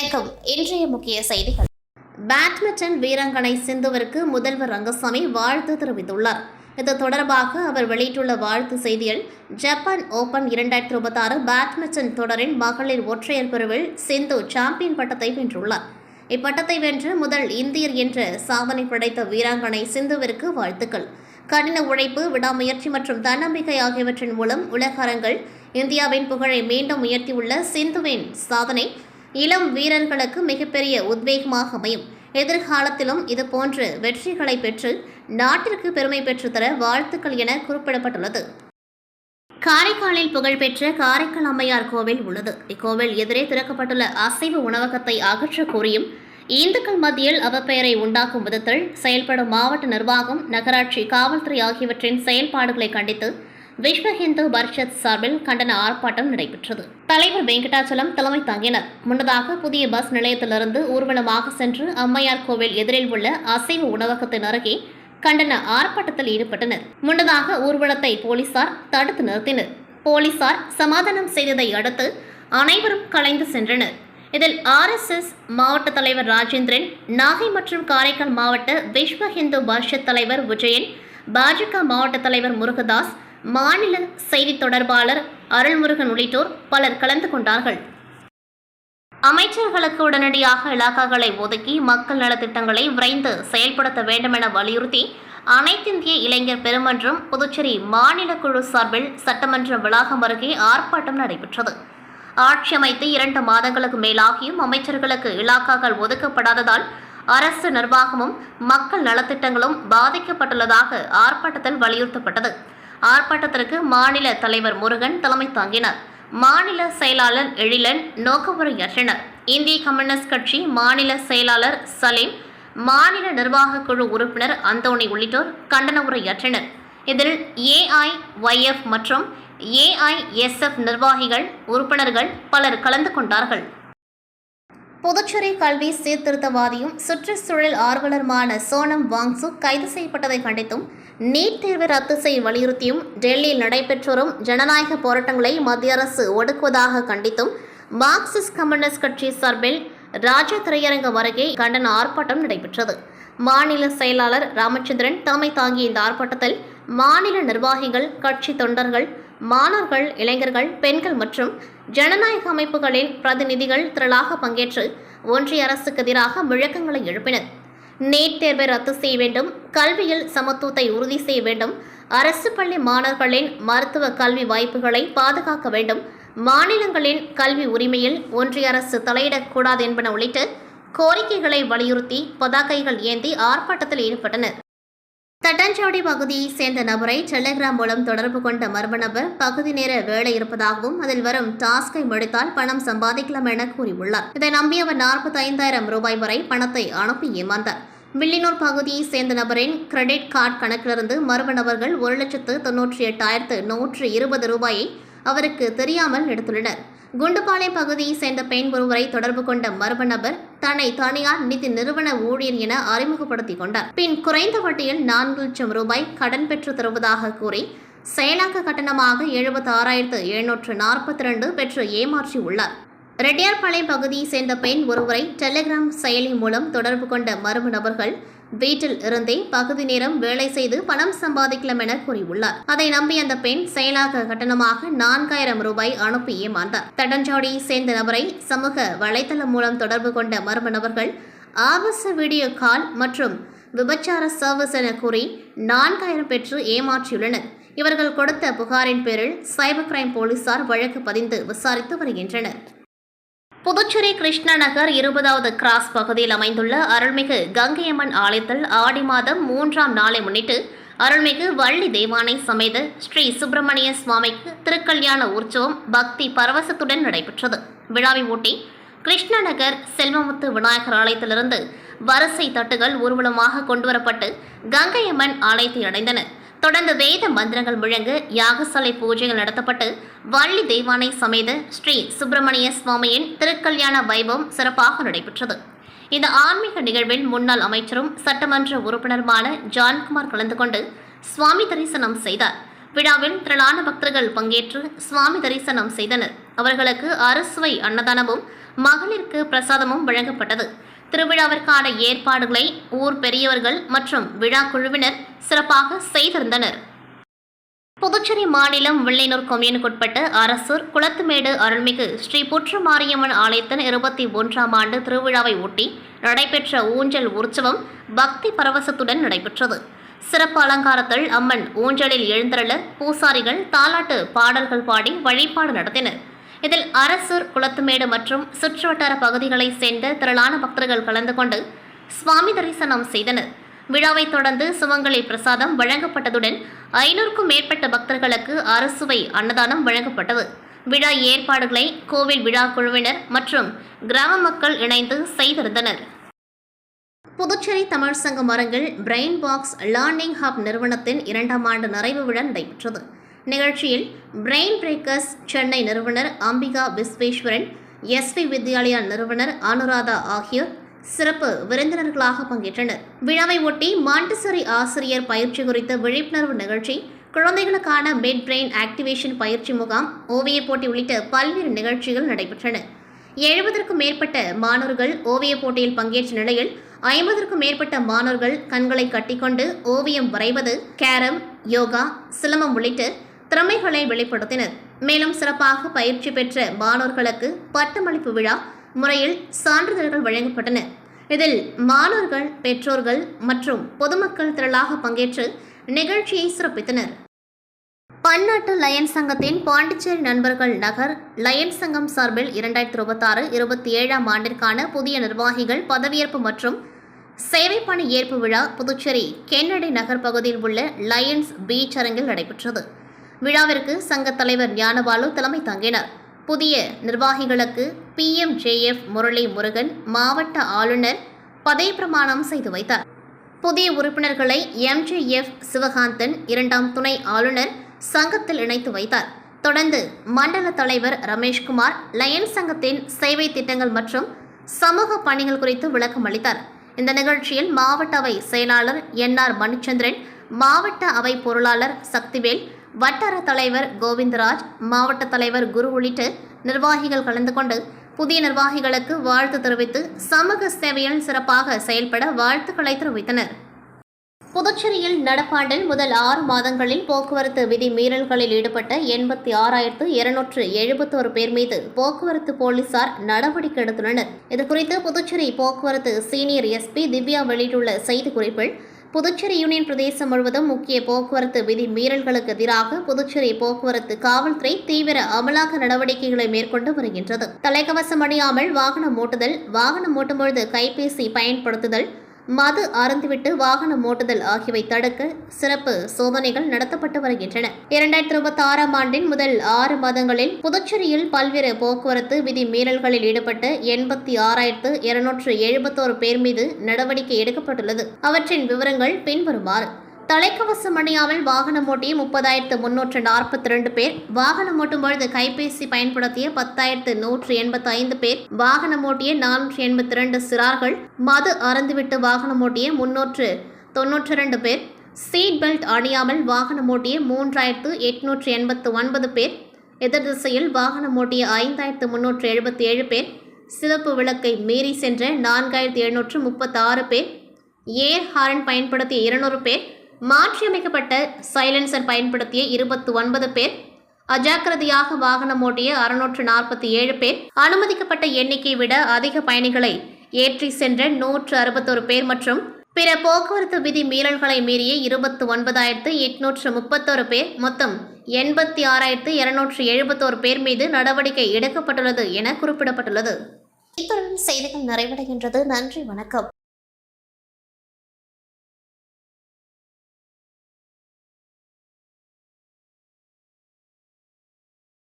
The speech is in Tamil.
வணக்கம். இன்றைய முக்கிய செய்திகள். பேட்மிண்டன் வீராங்கனை சிந்துவிற்கு முதல்வர் ரங்கசாமி வாழ்த்து தெரிவித்துள்ளார். இது தொடர்பாக அவர் வெளியிட்டுள்ள வாழ்த்து செய்தியில், ஜப்பான் ஓபன் 2026 பேட்மிண்டன் தொடரின் மகளிர் ஒற்றையர் பிரிவில் சிந்து சாம்பியன் பட்டத்தை வென்றுள்ளார். இப்பட்டத்தை வென்று முதல் இந்தியர் என்ற சாதனை படைத்த வீராங்கனை சிந்துவிற்கு வாழ்த்துக்கள். கடின உழைப்பு, விடாமுயற்சி மற்றும் தன்னம்பிக்கை ஆகியவற்றின் மூலம் உலக அரங்கில் இந்தியாவின் புகழை மீண்டும் உயர்த்தியுள்ள சிந்துவின் சாதனை இளம் வீரர்களுக்கு மிகப்பெரிய உத்வேகமாக அமையும். எதிர்காலத்திலும் இதுபோன்ற வெற்றிகளை பெற்று நாட்டிற்கு பெருமை பெற்றுத்தர வாழ்த்துக்கள் என குறிப்பிடப்பட்டுள்ளது. காரைக்காலில் புகழ்பெற்ற காரைக்கால் அம்மையார் கோவில் உள்ளது. இக்கோவில் எதிரே திறக்கப்பட்டுள்ள அசைவ உணவகத்தை அகற்ற கோரியும் இந்துக்கள் மத்தியில் அவப்பெயரை உண்டாக்கும் விதத்தில் செயல்படும் மாவட்ட நிர்வாகம், நகராட்சி, காவல்துறை ஆகியவற்றின் செயல்பாடுகளை கண்டித்து விஸ்வ ஹிந்து பரிஷத் சார்பில் கண்டன ஆர்ப்பாட்டம் நடைபெற்றது. தலைவர் வெங்கடாச்சலம் தலைமை தாங்கினர். முன்னதாக புதிய பஸ் நிலையத்திலிருந்து ஊர்வலமாக சென்று அம்மையார் கோவில் எதிரில் உள்ள அசைவ உணவகத்தின் அருகே கண்டன ஆர்ப்பாட்டத்தில் ஈடுபட்டனர். முன்னதாக ஊர்வலத்தை போலீசார் தடுத்து நிறுத்தினர். போலீசார் சமாதானம் செய்ததை அடுத்து அனைவரும் கலைந்து சென்றனர். இதில் RSS மாவட்ட தலைவர் ராஜேந்திரன், நாகை மற்றும் காரைக்கால் மாவட்ட விஸ்வ ஹிந்து பரிஷத் தலைவர் விஜயன், பாஜக மாவட்ட தலைவர் முருகதாஸ், மாநில செய்தி தொடர்பாளர் அருள்முருகன் உள்ளிட்டோர் பலர் கலந்து கொண்டார்கள். அமைச்சர்களுக்கு உடனடியாக இலாக்காக்களை ஒதுக்கி மக்கள் நலத்திட்டங்களை விரைந்து செயல்படுத்த வேண்டுமென வலியுறுத்தி அனைத்திந்திய இளைஞர் பெருமன்றம் புதுச்சேரி மாநில குழு சார்பில் சட்டமன்ற வளாகம் அருகே ஆர்ப்பாட்டம் நடைபெற்றது. ஆட்சி அமைத்து 2 மாதங்களுக்கு மேலாகியும் அமைச்சர்களுக்கு இலாக்காக்கள் ஒதுக்கப்படாததால் அரசு நிர்வாகமும் மக்கள் நலத்திட்டங்களும் பாதிக்கப்பட்டுள்ளதாக ஆர்ப்பாட்டத்தில் வலியுறுத்தப்பட்டது. ஆர்ப்பாட்டத்திற்கு மாநில தலைவர் முருகன் தலைமை தாங்கினார். மாநில செயலாளர் எழிலன் நோக்கவுரையாற்றினர். இந்திய கம்யூனிஸ்ட் கட்சி மாநில செயலாளர் சலீம், மாநில நிர்வாக குழு உறுப்பினர் அந்தோணி உள்ளிட்டோர் கண்டன உரையாற்றினர். இதில் AIYF மற்றும் AISF நிர்வாகிகள், உறுப்பினர்கள் பலர் கலந்து கொண்டார்கள். புதுச்சேரி கல்வி சீர்திருத்தவாதியும் சுற்றுச்சூழல் ஆர்வலருமான சோனம் வாங்சுக் கைது செய்யப்பட்டதை கண்டித்தும் நீட் தேர்வை ரத்து செய்ய வலியுறுத்தியும் டெல்லியில் நடைபெற்று வரும் ஜனநாயக போராட்டங்களை மத்திய அரசு ஒடுக்குவதாக கண்டித்தும் மார்க்சிஸ்ட் கம்யூனிஸ்ட் கட்சி சார்பில் ராஜா திரையரங்கம் அருகே கண்டன ஆர்ப்பாட்டம் நடைபெற்றது. மாநில செயலாளர் ராமச்சந்திரன் தலைமை தாங்கிய இந்த ஆர்ப்பாட்டத்தில் மாநில நிர்வாகிகள், கட்சி தொண்டர்கள், மாணவர்கள், இளைஞர்கள், பெண்கள் மற்றும் ஜனநாயக அமைப்புகளின் பிரதிநிதிகள் திரளாக பங்கேற்று ஒன்றிய அரசுக்கு எதிராக முழக்கங்களை எழுப்பினர். நீட் தேர்வை ரத்து செய்ய வேண்டும், கல்வியில் சமத்துவத்தை உறுதி செய்ய வேண்டும், அரசு பள்ளி மாணவர்களின் மருத்துவ கல்வி வாய்ப்புகளை பாதுகாக்க வேண்டும், மாநிலங்களின் கல்வி உரிமையில் ஒன்றிய அரசு தலையிடக்கூடாது என்பன உள்ளிட்ட கோரிக்கைகளை வலியுறுத்தி பதாகைகள் ஏந்தி ஆர்ப்பாட்டத்தில் ஈடுபட்டனர். தட்டாஞ்சாவடி பகுதியைச் சேர்ந்த நபரை டெலிகிராம் மூலம் தொடர்பு கொண்ட மர்ம நபர் பகுதி நேர வேலை இருப்பதாகவும் அதில் வரும் டாஸ்கை முடித்தால் பணம் சம்பாதிக்கலாம் என கூறியுள்ளார். இதை நம்பிய அவர் 45,000 ரூபாய் வரை பணத்தை அனுப்பி ஏமாந்தார். வில்லியனூர் பகுதியைச் சேர்ந்த நபரின் கிரெடிட் கார்டு கணக்கிலிருந்து மர்ம நபர்கள் 1,98,120 ரூபாயை அவருக்கு தெரியாமல் எடுத்துள்ளனர். குண்டுபாளையம் பகுதியைச் சேர்ந்த பெண் ஒருவரை தொடர்பு கொண்ட மர்ம நபர் தன்னை தனியார் நிதி நிறுவன ஊழியர் என அறிமுகப்படுத்திக் கொண்டார். பின் குறைந்த வட்டியில் 4 லட்சம் ரூபாய் கடன் பெற்று தருவதாக கூறி செயலாக்க கட்டணமாக 76,742 பெற்று ஏமாற்றியுள்ளார். ரெட்டியார்பாளையம் பகுதியைச் சேர்ந்த பெண் ஒருவரை டெலிகிராம் செயலி மூலம் தொடர்பு கொண்ட மர்ம நபர்கள் வீட்டில் இருந்தே பகுதி நேரம் வேலை செய்து பணம் சம்பாதிக்கலாம் என கூறியுள்ளார். அதை நம்பி அந்த பெண் செயலாக்க கட்டணமாக 4,000 ரூபாய் அனுப்பி ஏமாந்தார். தடஞ்சாவடியை சேர்ந்த நபரை சமூக வலைதளம் மூலம் தொடர்பு கொண்ட மர்ம நபர்கள் ஆபாச வீடியோ கால் மற்றும் விபச்சார சர்வீஸ் என கூறி 4,000 பெற்று ஏமாற்றியுள்ளனர். இவர்கள் கொடுத்த புகாரின் பேரில் சைபர் கிரைம் போலீசார் வழக்கு பதிந்து விசாரித்து வருகின்றனர். புதுச்சேரி கிருஷ்ணா நகர் 20வது கிராஸ் பகுதியில் அமைந்துள்ள அருள்மிகு கங்கையம்மன் ஆலயத்தில் ஆடி மாதம் 3ஆம் நாளை முன்னிட்டு அருள்மிகு வள்ளி தேவானை சமேத ஸ்ரீ சுப்பிரமணிய சுவாமிக்கு திருக்கல்யாண உற்சவம் பக்தி பரவசத்துடன் நடைபெற்றது. விழாவை ஒட்டி கிருஷ்ணா நகர் செல்வமுத்து விநாயகர் ஆலயத்திலிருந்து வரிசை தட்டுகள் ஊர்வலமாக கொண்டுவரப்பட்டு கங்கையம்மன் ஆலயத்தை அடைந்தன. தொடர்ந்து வேத மந்திரங்கள் முழங்க யாகசாலை பூஜைகள் நடத்தப்பட்டு வள்ளி தேவானை சமேத ஸ்ரீ சுப்பிரமணிய சுவாமியின் திருக்கல்யாண வைபவம் சிறப்பாக நடைபெற்றது. இந்த ஆன்மீக நிகழ்வில் முன்னாள் அமைச்சரும் சட்டமன்ற உறுப்பினருமான ஜான்குமார் கலந்து கொண்டு சுவாமி தரிசனம் செய்தார். விழாவில் திரளான பக்தர்கள் பங்கேற்று சுவாமி தரிசனம் செய்தனர். அவர்களுக்கு அறுசுவை அன்னதானமும் மகளிருக்கு பிரசாதமும் வழங்கப்பட்டது. திருவிழாவிற்கான ஏற்பாடுகளை ஊர் பெரியவர்கள் மற்றும் விழா குழுவினர் சிறப்பாக செய்திருந்தனர். புதுச்சேரி மாநிலம் வில்லையனூர் கொம்யூனுக்குட்பட்ட அரசூர் குளத்துமேடு அருள்மிகு ஸ்ரீ புற்றுமாரியம்மன் ஆலயத்தின் 21ஆம் ஆண்டு திருவிழாவை ஒட்டி நடைபெற்ற ஊஞ்சல் உற்சவம் பக்தி பரவசத்துடன் நடைபெற்றது. சிறப்பு அலங்காரத்தில் அம்மன் ஊஞ்சலில் எழுந்தருள பூசாரிகள் தாலாட்டு பாடல்கள் பாடி வழிபாடு நடத்தினர். இதில் அரசூர் குளத்துமேடு மற்றும் சுற்றுவட்டார பகுதிகளைச் சேர்ந்த திரளான பக்தர்கள் கலந்து கொண்டு சுவாமி தரிசனம் செய்தனர். விழாவை தொடர்ந்து சுமங்கலி பிரசாதம் வழங்கப்பட்டதுடன் 500க்கும் மேற்பட்ட பக்தர்களுக்கு அறுசுவை அன்னதானம் வழங்கப்பட்டது. விழா ஏற்பாடுகளை கோவில் விழா குழுவினர் மற்றும் கிராம மக்கள் இணைந்து செய்திருந்தனர். புதுச்சேரி தமிழ் சங்க மரங்கள் பிரெயின் பாக்ஸ் லேர்னிங் ஹப் நிறுவனத்தின் 2ஆம் ஆண்டு நிறைவு விழா நடைபெற்றது. நிகழ்ச்சியில் பிரெயின் பிரேக்கர்ஸ் சென்னை நிறுவனர் அம்பிகா விஸ்வேஸ்வரன், SV வித்யாலயா நிறுவனர் அனுராதா ஆகியோர் சிறப்பு விருந்தினர்களாக பங்கேற்றனர். விழாவை ஒட்டி மாண்டசரி ஆசிரியர் பயிற்சி குறித்த விழிப்புணர்வு நிகழ்ச்சி, குழந்தைகளுக்கான மிட் பிரெயின் ஆக்டிவேஷன் பயிற்சி முகாம், ஓவிய போட்டி உள்ளிட்ட பல்வேறு நிகழ்ச்சிகள் நடைபெற்றன. 70க்கும் மேற்பட்ட மாணவர்கள் ஓவிய போட்டியில் பங்கேற்ற நிலையில் 50க்கும் மேற்பட்ட மாணவர்கள் கண்களை கட்டிக்கொண்டு ஓவியம் வரைவது, கேரம், யோகா, சிலம்பம் உள்ளிட்ட திறமைகளை வெளிப்படுத்தினர். மேலும் சிறப்பாக பயிற்சி பெற்ற மாணவர்களுக்கு பட்டமளிப்பு விழா முறையில் சான்றிதழ்கள் வழங்கப்பட்டன. இதில் மாணவர்கள், பெற்றோர்கள் மற்றும் பொதுமக்கள் திரளாக பங்கேற்று நிகழ்ச்சியை சிறப்பித்தனர். பன்னாட்டு லயன்ஸ் சங்கத்தின் பாண்டிச்சேரி நண்பர்கள் நகர் லயன்ஸ் சங்கம் சார்பில் 2026-27ஆம் ஆண்டிற்கான புதிய நிர்வாகிகள் பதவியேற்பு மற்றும் சேவை பணி ஏற்பு விழா புதுச்சேரி கென்னடி நகர் பகுதியில் உள்ள லயன்ஸ் பீச் அரங்கில் நடைபெற்றது. விழாவிற்கு சங்க தலைவர் ஞானபாலு தலைமை தாங்கினார். புதிய நிர்வாகிகளுக்கு PMJF முரளி முருகன் மாவட்ட ஆளுநர் பதவி பிரமாணம் செய்து வைத்தார். புதிய உறுப்பினர்களை MJF சிவகாந்தன் 2ஆம் துணை ஆளுநர் சங்கத்தில் இணைத்து வைத்தார். தொடர்ந்து மண்டல தலைவர் ரமேஷ்குமார் லயன்ஸ் சங்கத்தின் சேவை திட்டங்கள் மற்றும் சமூக பணிகள் குறித்து விளக்கம் அளித்தார். இந்த நிகழ்ச்சியில் மாவட்ட அவை செயலாளர் NR மணிச்சந்திரன், மாவட்ட அவை பொருளாளர் சக்திவேல், வட்டார தலைவர் கோவிந்தராஜ், மாவட்ட தலைவர் குரு உள்ளிட்ட நிர்வாகிகள் கலந்து கொண்டு புதிய நிர்வாகிகளுக்கு வாழ்த்து தெரிவித்து சமூக சேவையில் சிறப்பாக செயல்பட வாழ்த்துக்களை தெரிவித்தனர். புதுச்சேரியில் நடப்பாண்டில் முதல் 6 மாதங்களில் போக்குவரத்து விதி மீறல்களில் ஈடுபட்ட 86,271 பேர் மீது போக்குவரத்து போலீசார் நடவடிக்கை எடுத்துள்ளனர். இதுகுறித்து புதுச்சேரி போக்குவரத்து சீனியர் SP திவ்யா வெளியிட்டுள்ள செய்திக்குறிப்பில், புதுச்சேரி யூனியன் பிரதேசம் முழுவதும் முக்கிய போக்குவரத்து விதி மீறல்களுக்கு எதிராக புதுச்சேரி போக்குவரத்து காவல்துறை தீவிர அமலாக்க நடவடிக்கைகளை மேற்கொண்டு வருகின்றது. தலைக்கவசம் அணியாமல் வாகனம் ஓட்டுதல், வாகனம் ஓட்டும்பொழுது கைபேசி பயன்படுத்துதல், மது அருந்துவிட்டு வாகனம் ஓட்டுதல் ஆகியவை தடுக்க சிறப்பு சோதனைகள் நடத்தப்பட்டு வருகின்றன. 2026ஆம் ஆண்டின் முதல் 6 மாதங்களில் புதுச்சேரியில் பல்வேறு போக்குவரத்து விதி மீறல்களில் ஈடுபட்ட 86,271 பேர் மீது நடவடிக்கை எடுக்கப்பட்டுள்ளது. அவற்றின் விவரங்கள் பின்வருமாறு: தலைக்கவசம் அணியாமல் வாகனம் ஓட்டிய 30,342 பேர், வாகனம் ஓட்டும்பொழுது கைபேசி பயன்படுத்திய 10,185 பேர், வாகனம் ஓட்டிய 482 சிறார்கள், மது அருந்துவிட்டு வாகனம் ஓட்டிய 392 பேர், சீட் பெல்ட் அணியாமல் வாகனம் ஓட்டிய 3,889 பேர், எதிர் திசையில் வாகனம் ஓட்டிய 5,377 பேர், சிவப்பு விளக்கை மீறி சென்ற 4,736 பேர், ஏர் ஹாரன் பயன்படுத்திய 200 பேர், மாற்றியமைக்கப்பட்ட சைலன்சர் பயன்படுத்திய 29 பேர், அஜாக்கிரதையாக வாகனம் ஓட்டிய 647 பேர், அனுமதிக்கப்பட்ட எண்ணிக்கை விட அதிக பயணிகளை ஏற்றி சென்ற 161 பேர் மற்றும் பிற போக்குவரத்து விதி மீறல்களை மீறிய 29,831 பேர், மொத்தம் 86,271 பேர் மீது நடவடிக்கை எடுக்கப்பட்டுள்ளது என குறிப்பிடப்பட்டுள்ளது. இத்துடன் செய்திகள் நிறைவடைகின்றது. நன்றி, வணக்கம்.